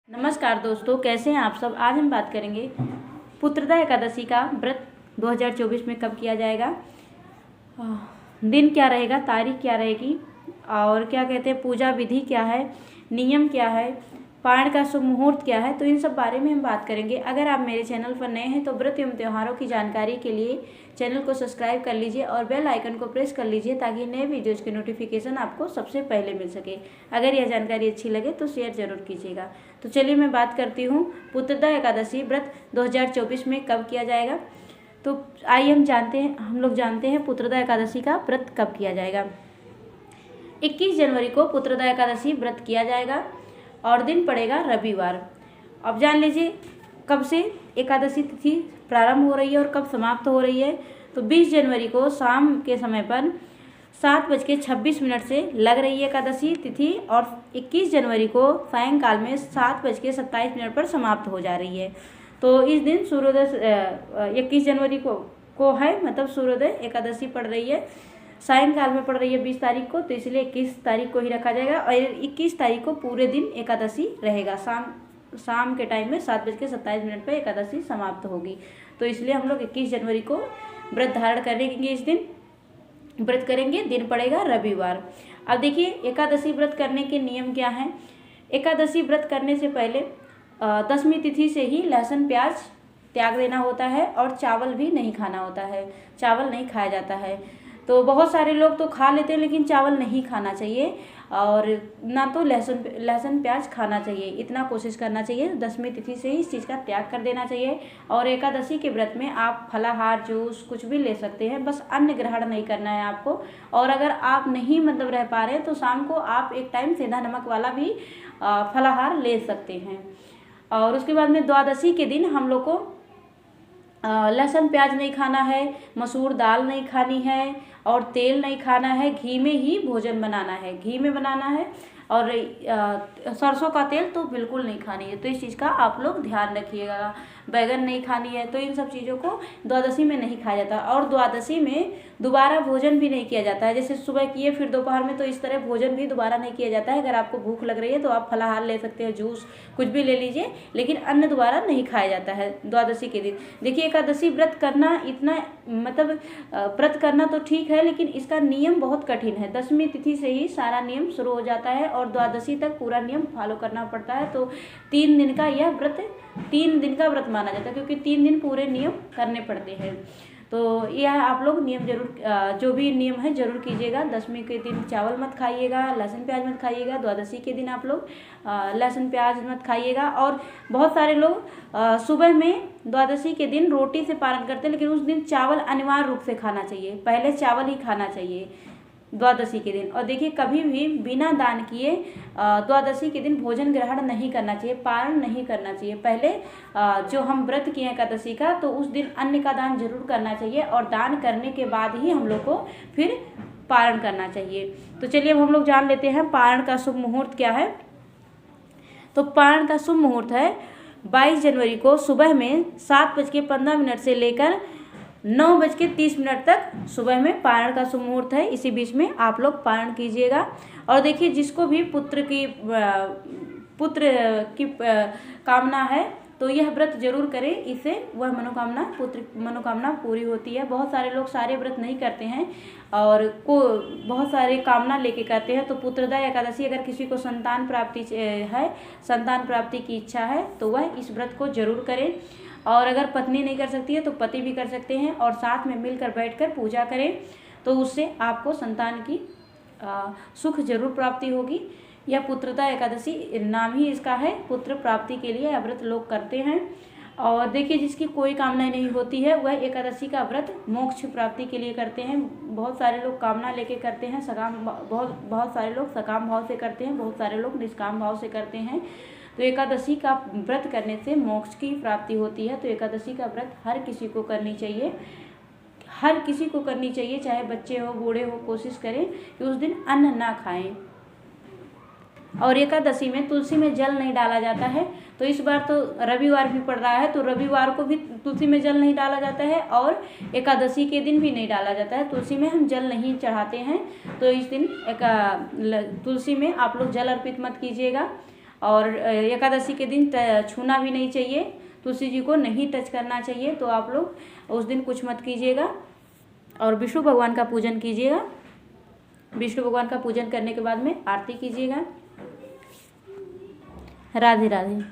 नमस्कार दोस्तों, कैसे हैं आप सब। आज हम बात करेंगे पुत्रदा एकादशी का व्रत 2024 में कब किया जाएगा, दिन क्या रहेगा, तारीख क्या रहेगी और क्या कहते हैं पूजा विधि क्या है, नियम क्या है, पारण का शुभ मुहूर्त क्या है। तो इन सब बारे में हम बात करेंगे। अगर आप मेरे चैनल पर नए हैं तो व्रत एवं त्योहारों की जानकारी के लिए चैनल को सब्सक्राइब कर लीजिए और बेल आइकन को प्रेस कर लीजिए ताकि नए वीडियोज़ के नोटिफिकेशन आपको सबसे पहले मिल सके। अगर यह जानकारी अच्छी लगे तो शेयर जरूर कीजिएगा। तो चलिए मैं बात करती हूँ पुत्रदा एकादशी व्रत 2024 में कब किया जाएगा। तो आइए हम लोग जानते हैं पुत्रदा एकादशी का व्रत कब किया जाएगा। 21 जनवरी को पुत्रदा एकादशी व्रत किया जाएगा और दिन पड़ेगा रविवार। अब जान लीजिए कब से एकादशी तिथि प्रारंभ हो रही है और कब समाप्त हो रही है। तो 20 जनवरी को शाम के समय पर 7:26 से लग रही है एकादशी तिथि और 21 जनवरी को सायंकाल में 7:27 पर समाप्त हो जा रही है। तो इस दिन सूर्योदय 21 जनवरी को है, मतलब सूर्योदय एकादशी पड़ रही है, सायंकाल में पड़ रही है 20 तारीख को, तो इसलिए 21 तारीख को ही रखा जाएगा और 21 तारीख को पूरे दिन एकादशी रहेगा। शाम के टाइम में 7:27 पर एकादशी समाप्त होगी। तो इसलिए हम लोग 21 जनवरी को व्रत धारण करेंगे। इस दिन व्रत करेंगे, दिन पड़ेगा रविवार। अब देखिए एकादशी व्रत करने के नियम क्या हैं। एकादशी व्रत करने से पहले 10वीं तिथि से ही लहसुन प्याज त्याग देना होता है और चावल भी नहीं खाना होता है, चावल नहीं खाया जाता है। तो बहुत सारे लोग तो खा लेते हैं लेकिन चावल नहीं खाना चाहिए और ना तो लहसुन प्याज खाना चाहिए। इतना कोशिश करना चाहिए, 10वीं तिथि से ही इस चीज़ का त्याग कर देना चाहिए। और एकादशी के व्रत में आप फलाहार जूस कुछ भी ले सकते हैं, बस अन्न ग्रहण नहीं करना है आपको। और अगर आप नहीं रह पा रहे हैं तो शाम को आप एक टाइम सेंधा नमक वाला भी फलाहार ले सकते हैं। और उसके बाद में द्वादशी के दिन हम लोग को लहसुन प्याज नहीं खाना है, मसूर दाल नहीं खानी है और तेल नहीं खाना है, घी में ही भोजन बनाना है, घी में बनाना है और सरसों का तेल तो बिल्कुल नहीं खानी है। तो इस चीज़ का आप लोग ध्यान रखिएगा। बैगन नहीं खानी है। तो इन सब चीज़ों को द्वादशी में नहीं खाया जाता और द्वादशी में दोबारा भोजन भी नहीं किया जाता है। जैसे सुबह किए फिर दोपहर में, तो इस तरह भोजन भी दोबारा नहीं किया जाता है। अगर आपको भूख लग रही है तो आप फलाहार ले सकते हैं, जूस कुछ भी ले लीजिए, लेकिन अन्न दोबारा नहीं खाया जाता है द्वादशी के दिन। देखिए एकादशी व्रत करना इतना व्रत करना तो ठीक है, लेकिन इसका नियम बहुत कठिन है। 10वीं तिथि से ही सारा नियम शुरू हो जाता है और द्वादशी तक पूरा नियम फॉलो करना पड़ता है। तो 3 दिन का यह व्रत 3 दिन का व्रत माना जाता है, क्योंकि 3 दिन पूरे नियम करने पड़ते हैं। तो यह आप लोग नियम जरूर, जो भी नियम है जरूर कीजिएगा। 10वीं के दिन चावल मत खाइएगा, लहसुन प्याज मत खाइएगा। द्वादशी के दिन आप लोग लहसुन प्याज मत खाइएगा। और बहुत सारे लोग सुबह में द्वादशी के दिन रोटी से पारण करते हैं, लेकिन उस दिन चावल अनिवार्य रूप से खाना चाहिए, पहले चावल ही खाना चाहिए द्वादशी के दिन। और देखिए कभी भी बिना दान किए द्वादशी के दिन भोजन ग्रहण नहीं करना चाहिए, पारण नहीं करना चाहिए। पहले जो हम व्रत किए एकादशी का, तो उस दिन अन्न का दान जरूर करना चाहिए और दान करने के बाद ही हम लोग को फिर पारण करना चाहिए। तो चलिए अब हम लोग जान लेते हैं पारण का शुभ मुहूर्त क्या है। तो पारण का शुभ मुहूर्त है 22 जनवरी को सुबह में 7:15 से लेकर 9:30 तक सुबह में पारण का शुभ मुहूर्त है। इसी बीच में आप लोग पारण कीजिएगा। और देखिए जिसको भी पुत्र की कामना है तो यह व्रत जरूर करें, इससे वह मनोकामना पूरी होती है। बहुत सारे लोग सारे व्रत नहीं करते हैं और बहुत सारे कामना लेके करते हैं। तो पुत्रदा एकादशी अगर किसी को संतान प्राप्ति की इच्छा है तो वह इस व्रत को जरूर करें। और अगर पत्नी नहीं कर सकती है तो पति भी कर सकते हैं और साथ में मिलकर बैठकर पूजा करें, तो उससे आपको संतान की सुख जरूर प्राप्ति होगी। यह पुत्रदा एकादशी नाम ही इसका है, पुत्र प्राप्ति के लिए यह व्रत लोग करते हैं। और देखिए जिसकी कोई कामना नहीं होती है वह एकादशी का व्रत मोक्ष प्राप्ति के लिए करते हैं। बहुत सारे लोग कामना लेके करते हैं, बहुत सारे लोग सकाम भाव से करते हैं, बहुत सारे लोग निष्काम भाव से करते हैं। तो एकादशी का व्रत करने से मोक्ष की प्राप्ति होती है। तो एकादशी का व्रत हर किसी को करनी चाहिए, हर किसी को करनी चाहिए, चाहे बच्चे हो बूढ़े हो। कोशिश करें कि उस दिन अन्न ना खाएं। और एकादशी में तुलसी में जल नहीं डाला जाता है। तो इस बार तो रविवार भी पड़ रहा है, तो रविवार को भी तुलसी में जल नहीं डाला जाता है और एकादशी के दिन भी नहीं डाला जाता है। तुलसी में हम जल नहीं चढ़ाते हैं, तो इस दिन तुलसी में आप लोग जल अर्पित मत कीजिएगा। और एकादशी के दिन छूना भी नहीं चाहिए, तुलसी जी को नहीं टच करना चाहिए। तो आप लोग उस दिन कुछ मत कीजिएगा और विष्णु भगवान का पूजन कीजिएगा। विष्णु भगवान का पूजन करने के बाद में आरती कीजिएगा। राधे राधे।